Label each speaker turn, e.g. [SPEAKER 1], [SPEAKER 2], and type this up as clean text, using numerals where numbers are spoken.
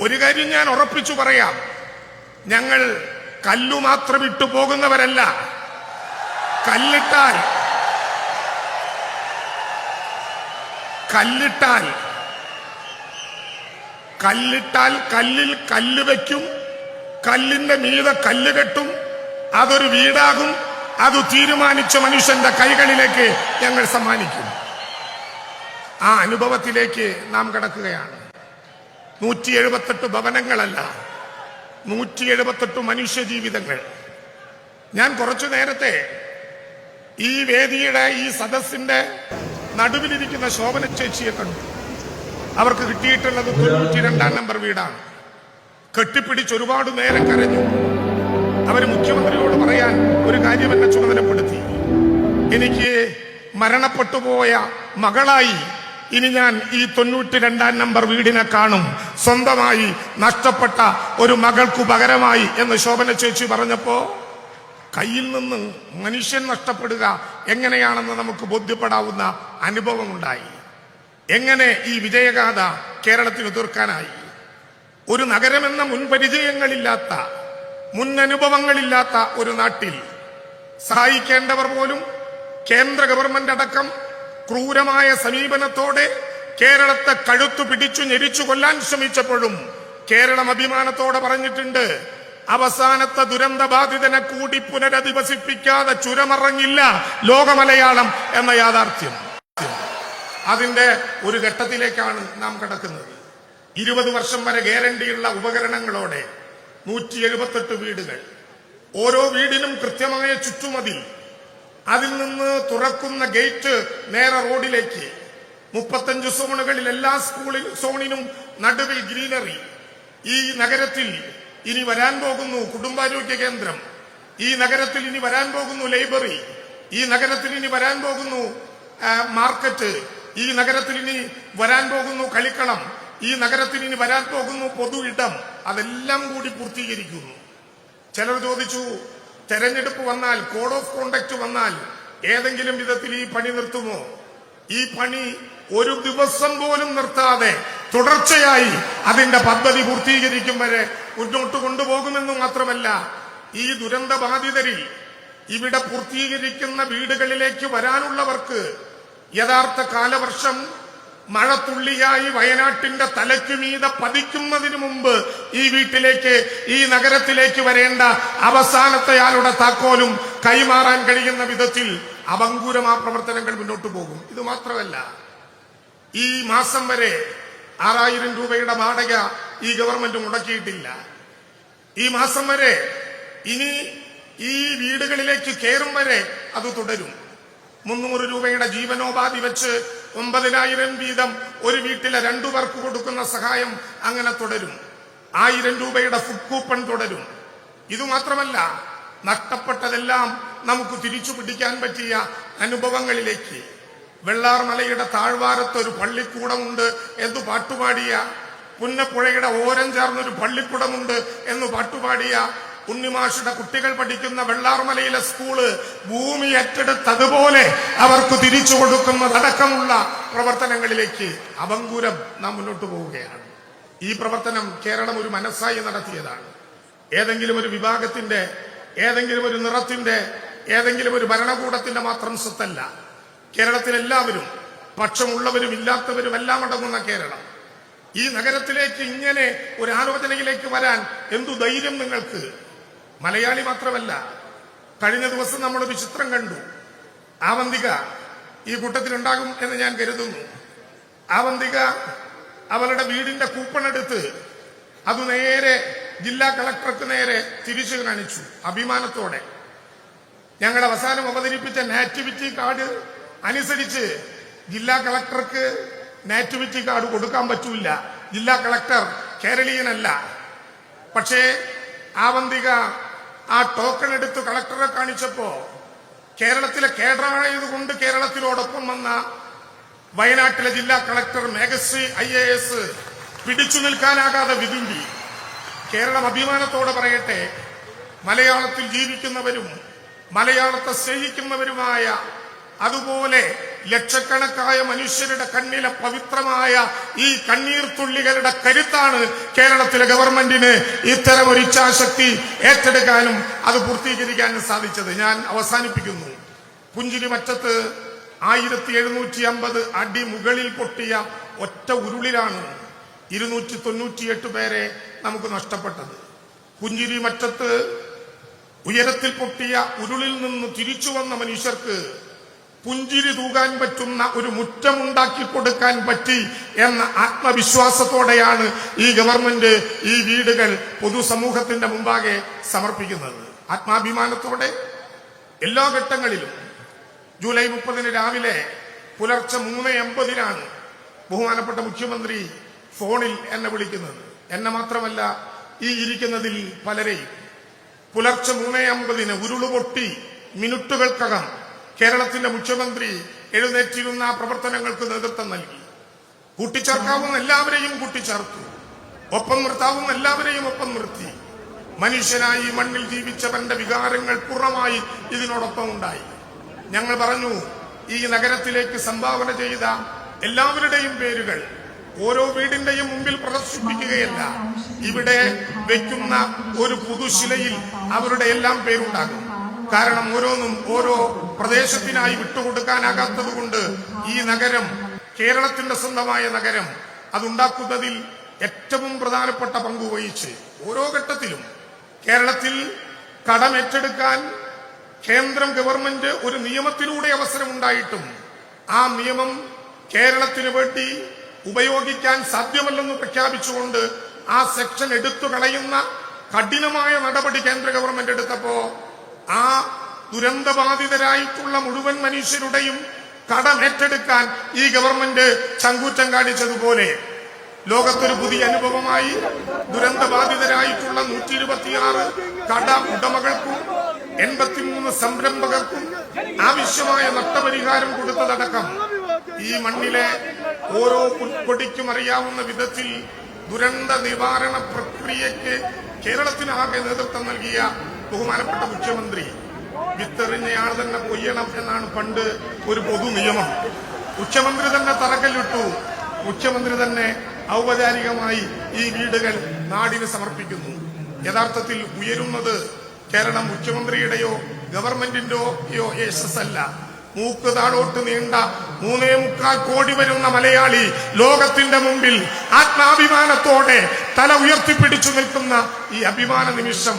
[SPEAKER 1] ഒരു കാര്യം ഞാൻ ഉറപ്പിച്ചു പറയാം, ഞങ്ങൾ കല്ലു മാത്രം ഇട്ടു പോകുന്നവരല്ല. കല്ലിട്ടാൽ കല്ലിൽ കല്ല് വയ്ക്കും, കല്ലിന്റെ മീതെ കല്ല് കെട്ടും, അതൊരു വീടാകും. അത് തീരുമാനിച്ച മനുഷ്യന്റെ കൈകളിലേക്ക് ഞങ്ങൾ സമ്മാനിക്കും. ആ അനുഭവത്തിലേക്ക് നാം കടക്കുകയാണ്. 178 ഭവനങ്ങളല്ല, 178 മനുഷ്യ ജീവിതങ്ങൾ. ഞാൻ കുറച്ചു നേരത്തെ ഈ വേദിയുടെ ഈ സദസ്സിന്റെ നടുവിലിരിക്കുന്ന ശോഭന ചേച്ചിയെ കണ്ടു. അവർക്ക് കിട്ടിയിട്ടുള്ളത് 92 നമ്പർ വീടാണ്. കെട്ടിപ്പിടിച്ച് ഒരുപാട് നേരം കരഞ്ഞു. അവര് മുഖ്യമന്ത്രിയോട് പറയാൻ ഒരു കാര്യം എന്നെ ചുമതലപ്പെടുത്തി. എനിക്ക് മരണപ്പെട്ടുപോയ മകളായി ഇനി ഞാൻ ഈ 92 നമ്പർ വീടിനെ കാണും, സ്വന്തമായി നഷ്ടപ്പെട്ട ഒരു മകൾക്കു പകരമായി എന്ന് ശോഭന ചേച്ചി പറഞ്ഞപ്പോ കയ്യിൽ നിന്ന് മനുഷ്യൻ നഷ്ടപ്പെടുക എങ്ങനെയാണെന്ന് നമുക്ക് ബോധ്യപ്പെടാവുന്ന അനുഭവമുണ്ടായി. എങ്ങനെ ഈ വിജയഗാഥ കേരളത്തിന് തീർക്കാനായി? ഒരു നഗരമെന്ന മുൻപരിചയങ്ങളില്ലാത്ത, മുന്നനുഭവങ്ങളില്ലാത്ത ഒരു നാട്ടിൽ സഹായിക്കേണ്ടവർ പോലും കേന്ദ്ര ഗവൺമെന്റ് അടക്കം ക്രൂരമായ സമീപനത്തോടെ കേരളത്തെ കഴുത്തു പിടിച്ചു ഞെരിച്ചു കൊല്ലാൻ ശ്രമിച്ചപ്പോഴും കേരളം അഭിമാനത്തോടെ പറഞ്ഞിട്ടുണ്ട്, അവസാനത്തെ ദുരന്ത ബാധിതനെ കൂടി പുനരധിവസിപ്പിക്കാതെ ചുരമറങ്ങില്ല ലോകമലയാളം എന്ന യാഥാർത്ഥ്യം. അതിന്റെ ഒരു ഘട്ടത്തിലേക്കാണ് നാം കടക്കുന്നത്. 20 വർഷം വരെ ഗ്യാരണ്ടിയുള്ള ഉപകരണങ്ങളോടെ 178 വീടുകൾ, ഓരോ വീടിനും കൃത്യമായ ചുറ്റുമതിൽ, അതിൽ നിന്ന് തുറക്കുന്ന ഗേറ്റ് നേരെ റോഡിലേക്ക്, 35 സോണുകളിൽ എല്ലാ സോണിനും നടുവിൽ ഗ്രീനറി. ഈ നഗരത്തിൽ ഇനി വരാൻ പോകുന്നു കുടുംബാരോഗ്യ കേന്ദ്രം, ഈ നഗരത്തിൽ ഇനി വരാൻ പോകുന്നു ലൈബ്രറി, ഈ നഗരത്തിൽ ഇനി വരാൻ പോകുന്നു മാർക്കറ്റ്, ഈ നഗരത്തിൽ ഇനി വരാൻ പോകുന്നു കളിക്കളം, ഈ നഗരത്തിൽ ഇനി വരാൻ പോകുന്നു പൊതു ഇടം. അതെല്ലാം കൂടി പൂർത്തീകരിക്കുന്നു. ചിലർ ചോദിച്ചു, തെരഞ്ഞെടുപ്പ് വന്നാൽ, കോഡ് ഓഫ് കോണ്ടക്ട് വന്നാൽ ഏതെങ്കിലും വിധത്തിൽ ഈ പണി നിർത്തുമോ? ഈ പണി ഒരു ദിവസം പോലും നിർത്താതെ തുടർച്ചയായി അതിന്റെ പദ്ധതി പൂർത്തീകരിക്കും വരെ മുന്നോട്ട് കൊണ്ടുപോകുമെന്ന് മാത്രമല്ല, ഈ ദുരന്ത ബാധിതരിൽ ഇവിടെ പൂർത്തീകരിക്കുന്ന വീടുകളിലേക്ക് വരാനുള്ളവർക്ക് യഥാർത്ഥ കാലവർഷം മഴത്തുള്ളിയായി വയനാട്ടിന്റെ തലയ്ക്കുമീതെ പതിക്കുന്നതിന് മുമ്പ് ഈ വീട്ടിലേക്ക്, ഈ നഗരത്തിലേക്ക് വരേണ്ട അവസാനത്തെ ആളുടെ താക്കോലും കൈമാറാൻ കഴിയുന്ന വിധത്തിൽ അഭംഗുരമാ പ്രവർത്തനങ്ങൾ മുന്നോട്ട് പോകും. ഇത് മാത്രമല്ല, ഈ മാസം വരെ 6000 രൂപയുടെ വാടക ഈ ഗവൺമെന്റ് മുടക്കിയിട്ടില്ല. ഈ മാസം വരെ, ഇനി ഈ വീടുകളിലേക്ക് കയറും വരെ അത് തുടരും. 300 രൂപയുടെ ജീവനോപാധി വെച്ച് 9000 വീതം ഒരു വീട്ടിലെ 2 പേർക്ക് കൊടുക്കുന്ന സഹായം അങ്ങനെ തുടരും. 1000 രൂപയുടെ ഫുഡ് കൂപ്പൺ തുടരും. ഇതുമാത്രമല്ല, നഷ്ടപ്പെട്ടതെല്ലാം നമുക്ക് തിരിച്ചു പിടിക്കാൻ പറ്റിയ അനുഭവങ്ങളിലേക്ക്, വെള്ളാർമലയുടെ താഴ്വാരത്ത് ഒരു പള്ളിക്കൂടമുണ്ട് എന്ന് പാട്ടുപാടിയ, പുന്നപ്പുഴയുടെ ഓരം ചേർന്നൊരു പള്ളിക്കൂടമുണ്ട് എന്ന് പാട്ടുപാടിയ ഉണ്ണിമാഷുടെ കുട്ടികൾ പഠിക്കുന്ന വെള്ളാർമലയിലെ സ്കൂള് ഭൂമി ഏറ്റെടുത്തതുപോലെ അവർക്ക് തിരിച്ചു കൊടുക്കുന്നതടക്കമുള്ള പ്രവർത്തനങ്ങളിലേക്ക് അഭംഗുരം നാം മുന്നോട്ട് പോവുകയാണ്. ഈ പ്രവർത്തനം കേരളം ഒരു മനസ്സായി നടത്തിയതാണ്. ഏതെങ്കിലും ഒരു വിഭാഗത്തിന്റെ, ഏതെങ്കിലും ഒരു നിറത്തിന്റെ, ഏതെങ്കിലും ഒരു ഭരണകൂടത്തിന്റെ മാത്രം സ്വത്തല്ല. കേരളത്തിലെല്ലാവരും, പക്ഷമുള്ളവരും ഇല്ലാത്തവരും എല്ലാം അടങ്ങുന്ന കേരളം. ഈ നഗരത്തിലേക്ക് ഇങ്ങനെ ഒരു ആലോചനയിലേക്ക് വരാൻ എന്തു ധൈര്യം നിങ്ങൾക്ക്? മലയാളി മാത്രമല്ല, കഴിഞ്ഞ ദിവസം നമ്മളൊരു ചിത്രം കണ്ടു. ആവന്തിക ഈ കൂട്ടത്തിലുണ്ടാകും എന്ന് ഞാൻ കരുതുന്നു. ആവന്തിക അവളുടെ വീടിന്റെ കൂപ്പൺ എടുത്ത് അത് നേരെ ജില്ലാ കളക്ടർക്ക് നേരെ തിരിച്ചു കാണിച്ചു അഭിമാനത്തോടെ. ഞങ്ങൾ അവസാനം അവതരിപ്പിച്ച നാറ്റിവിറ്റി കാർഡ് അനുസരിച്ച് ജില്ലാ കളക്ടർക്ക് നാറ്റിവിറ്റി കാർഡ് കൊടുക്കാൻ പറ്റൂല. ജില്ലാ കളക്ടർ കേരളീയനല്ല. പക്ഷേ ആവന്തിക ആ ടോക്കൺ എടുത്ത് കളക്ടറെ കാണിച്ചപ്പോ കേരളത്തിലെ കേഡറായതുകൊണ്ട് കേരളത്തിലോടൊപ്പം വന്ന വയനാട്ടിലെ ജില്ലാ കളക്ടർ മേഘശ്രീ IAS പിടിച്ചു നിൽക്കാനാകാതെ വിതുമ്പി. കേരളം അഭിമാനത്തോടെ പറയട്ടെ, മലയാളത്തിൽ ജീവിക്കുന്നവരും മലയാളത്തെ സ്നേഹിക്കുന്നവരുമായ, അതുപോലെ ലക്ഷക്കണക്കായ മനുഷ്യരുടെ കണ്ണിലെ പവിത്രമായ ഈ കണ്ണീർ തുള്ളികളുടെ കരുത്താണ് കേരളത്തിലെ ഗവൺമെന്റിന് ഇത്തരം ഒരു ഇച്ഛാശക്തി ഏറ്റെടുക്കാനും അത് പൂർത്തീകരിക്കാനും സാധിച്ചത്. ഞാൻ അവസാനിപ്പിക്കുന്നു. പുഞ്ചിരിമറ്റത്ത് 1750 അടി മുകളിൽ പൊട്ടിയ ഒറ്റ ഉരുളിലാണ് 298 പേരെ നമുക്ക് നഷ്ടപ്പെട്ടത്. പുഞ്ചിരിമറ്റത്ത് ഉയരത്തിൽ പൊട്ടിയ ഉരുളിൽ നിന്ന് തിരിച്ചു വന്ന മനുഷ്യർക്ക് പുഞ്ചിരി തൂകാൻ പറ്റുന്ന ഒരു മുറ്റമുണ്ടാക്കി കൊടുക്കാൻ പറ്റി എന്ന ആത്മവിശ്വാസത്തോടെയാണ് ഈ ഗവൺമെന്റ് ഈ വീടുകൾ പൊതുസമൂഹത്തിന്റെ മുമ്പാകെ സമർപ്പിക്കുന്നത്. ആത്മാഭിമാനത്തോടെ എല്ലാ ഘട്ടങ്ങളിലും. ജൂലൈ 30 രാവിലെ പുലർച്ചെ 3:50 ബഹുമാനപ്പെട്ട മുഖ്യമന്ത്രി ഫോണിൽ എന്നെ വിളിക്കുന്നത്. എന്നെ മാത്രമല്ല, ഈ ഇരിക്കുന്നതിൽ പലരെയും. പുലർച്ചെ 3:50 ഉരുളുപൊട്ടി മിനിറ്റുകൾക്കകം കേരളത്തിന്റെ മുഖ്യമന്ത്രി എഴുന്നേറ്റിരുന്ന പ്രവർത്തനങ്ങൾക്ക് നേതൃത്വം നൽകി. കൂട്ടിച്ചേർക്കാവുന്ന എല്ലാവരെയും കൂട്ടിച്ചേർത്തു, ഒപ്പം നിർത്താവുന്ന എല്ലാവരെയും ഒപ്പം നിർത്തി. മനുഷ്യനായി മണ്ണിൽ ജീവിച്ചവന്റെ വികാരങ്ങൾ പൂർണ്ണമായി ഇതിനോടൊപ്പം ഉണ്ടായി. ഞങ്ങൾ പറഞ്ഞു, ഈ നഗരത്തിലേക്ക് സംഭാവന ചെയ്ത എല്ലാവരുടെയും പേരുകൾ ഓരോ വീടിന്റെയും മുമ്പിൽ പ്രദർശിപ്പിക്കുകയല്ല, ഇവിടെ വെക്കുന്ന ഒരു പുതുശിലയിൽ അവരുടെ എല്ലാം പേരുണ്ടാകും. കാരണം ഓരോന്നും ഓരോ പ്രദേശത്തിനായി വിട്ടുകൊടുക്കാനാകാത്തത് കൊണ്ട് ഈ നഗരം, കേരളത്തിന്റെ സ്വന്തമായ നഗരം, അതുണ്ടാക്കുന്നതിൽ ഏറ്റവും പ്രധാനപ്പെട്ട പങ്കുവഹിച്ച് ഓരോ ഘട്ടത്തിലും കേരളത്തിൽ കടമേറ്റെടുക്കാൻ കേന്ദ്രം ഗവൺമെന്റ് ഒരു നിയമത്തിലൂടെ അവസരമുണ്ടായിട്ടും ആ നിയമം കേരളത്തിന് വേണ്ടി ഉപയോഗിക്കാൻ സാധ്യമല്ലെന്ന് പ്രഖ്യാപിച്ചുകൊണ്ട് ആ സെക്ഷൻ എടുത്തു കളയുന്ന കഠിനമായ നടപടി കേന്ദ്ര ഗവൺമെന്റ് എടുത്തപ്പോ ആ ദുരന്തബാധിതരായിട്ടുള്ള മുഴുവൻ മനുഷ്യരുടെയും കടമേറ്റെടുക്കാൻ ഈ ഗവൺമെന്റ് ചങ്കൂറ്റം കാണിച്ചതുപോലെ ലോകത്തൊരു പുതിയ അനുഭവമായി ദുരന്തബാധിതരായിട്ടുള്ള 126 കട ഉടമകൾക്കും 83 സംരംഭകർക്കും ആവശ്യമായ നഷ്ടപരിഹാരം കൊടുത്തതടക്കം ഈ മണ്ണിലെ ഓരോ പുൽക്കൊടിക്കും അറിയാവുന്ന വിധത്തിൽ ദുരന്ത നിവാരണ പ്രക്രിയയ്ക്ക് കേരളത്തിനാകെ നേതൃത്വം നൽകിയ ബഹുമാനപ്പെട്ട മുഖ്യമന്ത്രി, വിത്തെറിഞ്ഞയാൾ തന്നെ കൊയ്യണം എന്നാണ് പണ്ട് ഒരു പൊതു നിയമം. മുഖ്യമന്ത്രി തന്നെ തറക്കല്ലിട്ടു. മുഖ്യമന്ത്രി തന്നെ ഔപചാരികമായി ഈ വീടുകൾ നാടിന് സമർപ്പിക്കുന്നു. യഥാർത്ഥത്തിൽ ഉയരുന്നത് കേരളം മുഖ്യമന്ത്രിയുടെയോ ഗവൺമെന്റിന്റെയോ യശസ്സല്ല. മൂക്ക് താഴോട്ട് നീണ്ട 3.25 കോടി വരുന്ന മലയാളി ലോകത്തിന്റെ മുമ്പിൽ ആത്മാഭിമാനത്തോടെ തല ഉയർത്തിപ്പിടിച്ചു നിൽക്കുന്ന ഈ അഭിമാന നിമിഷം